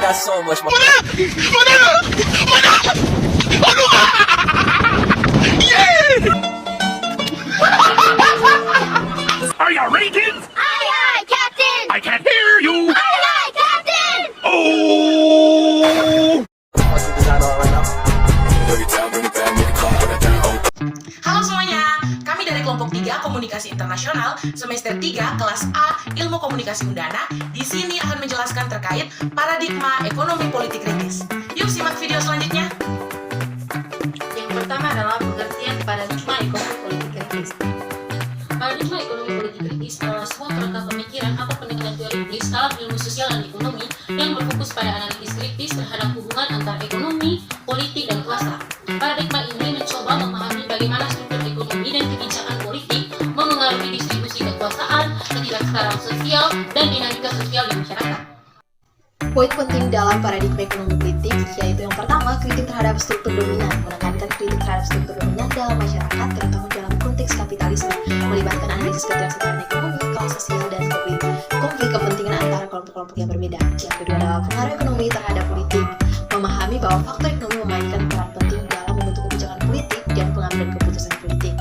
got so much more. Are you ready, kids? Aye, aye, Captain! I can't hear you. Aye, aye, Captain! Oh! Halo semuanya, kami dari kelompok 3 Komunikasi Internasional semester 3 kelas A Ilmu Komunikasi Undana di sini akan menjelaskan terkait paradigma ekonomi politik kritis. Yuk simak video selanjutnya. Yang pertama adalah pengertian paradigma ekonomi politik kritis. Paradigma ekonomi politik kritis adalah sebuah kerangka pemikiran atau pendekatan teoritis dalam ilmu sosial dan ekonomi yang berfokus pada analisis kritis terhadap hubungan antara ekonomi, politik, dan kuasa. Paradigma ini mencoba memahami bagaimana struktur ekonomi dan kebijakan politik memengaruhi distribusi kekuasaan, ketidaksetaraan sosial, dan dinamika sosial di masyarakat. Poin penting dalam paradigma ekonomi politik yaitu yang pertama, kritik terhadap struktur dominan, menekankan kritik terhadap struktur dominan dalam masyarakat, terutama dalam konteks kapitalisme, melibatkan analisis ketidaksetaraan ekonomi, kelas sosial, dan konflik kepentingan antara kelompok-kelompok yang berbeda. Yang kedua adalah pengaruh ekonomi terhadap politik, memahami bahwa faktor ekonomi memainkan peran penting dalam membentuk kebijakan politik dan pengambilan keputusan politik.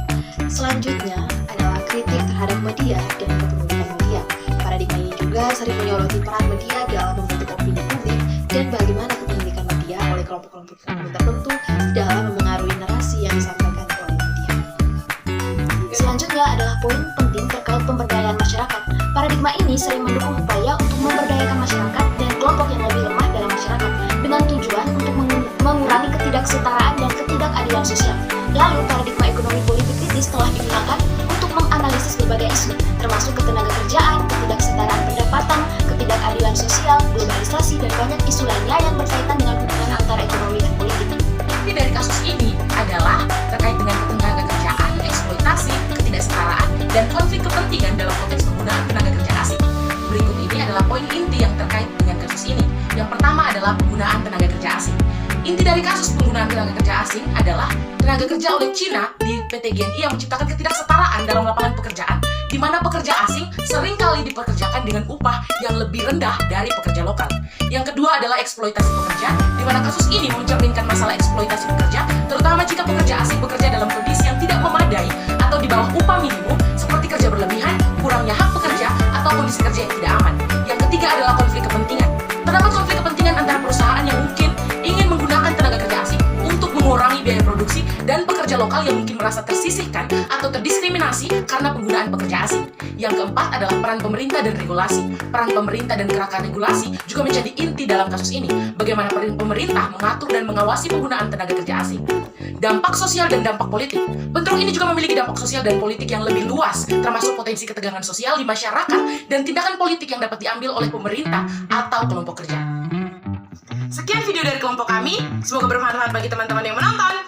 Selanjutnya adalah kritik terhadap media dan kepemilikan media. Paradigma ini juga sering menyoroti peran media dalam membentuk opini publik dan bagaimana kepemilikan media oleh kelompok-kelompok tertentu dalam memengaruhi narasi yang disampaikan oleh media. Selanjutnya adalah poin penting terkait pemberdayaan masyarakat. Paradigma ini sering mendukung upaya untuk memberdayakan masyarakat dan kelompok yang lebih lemah dalam masyarakat dengan tujuan untuk mengurangi ketidaksetaraan dan ketidakadilan sosial. Lalu, paradigma ekonomi politik kritis telah digunakan untuk menganalisis berbagai isu, termasuk ketenagakerjaan, ketidaksetaraan pendapatan, ketidakadilan sosial, globalisasi, dan banyak isu lainnya yang berkaitan dengan hubungan antara ekonomi dan politik. Inti dari kasus ini adalah terkait dengan ketenagakerjaan, eksploitasi, ketidaksetaraan, dan konflik kepentingan dalam konteks penggunaan tenaga kerja asing. Berikut ini adalah poin inti yang terkait dengan kasus ini. Yang pertama adalah penggunaan tenaga kerja asing. Inti dari kasus penggunaan tenaga kerja asing adalah tenaga kerja oleh Cina di PT GNI yang menciptakan ketidaksetaraan dalam lapangan pekerjaan, di mana pekerja asing seringkali dipekerjakan dengan upah yang lebih rendah dari pekerja lokal. Yang kedua adalah eksploitasi pekerja, di mana kasus ini mencerminkan masalah eksploitasi pekerja, terutama jika pekerja asing bekerja dalam kondisi yang tidak memadai atau di bawah upah minimum, seperti kerja berlebihan, kurangnya hak pekerja, atau kondisi kerja yang tidak aman. Yang ketiga adalah konflik kepentingan. Terdapat konflik kepentingan antara perusahaan yang mungkin ingin menggunakan tenaga kerja asing untuk mengurangi biaya produksi dan pekerja lokal yang mungkin merasa tersisihkan atau terdiskriminasi karena penggunaan pekerja asing. Yang keempat adalah peran pemerintah dan regulasi. Peran pemerintah dan gerakan regulasi juga menjadi inti dalam kasus ini. Bagaimana pemerintah mengatur dan mengawasi penggunaan tenaga kerja asing. Dampak sosial dan dampak politik. Bentrok ini juga memiliki dampak sosial dan politik yang lebih luas, termasuk potensi ketegangan sosial di masyarakat dan tindakan politik yang dapat diambil oleh pemerintah atau kelompok kerja. Sekian video dari kelompok kami, semoga bermanfaat bagi teman-teman yang menonton.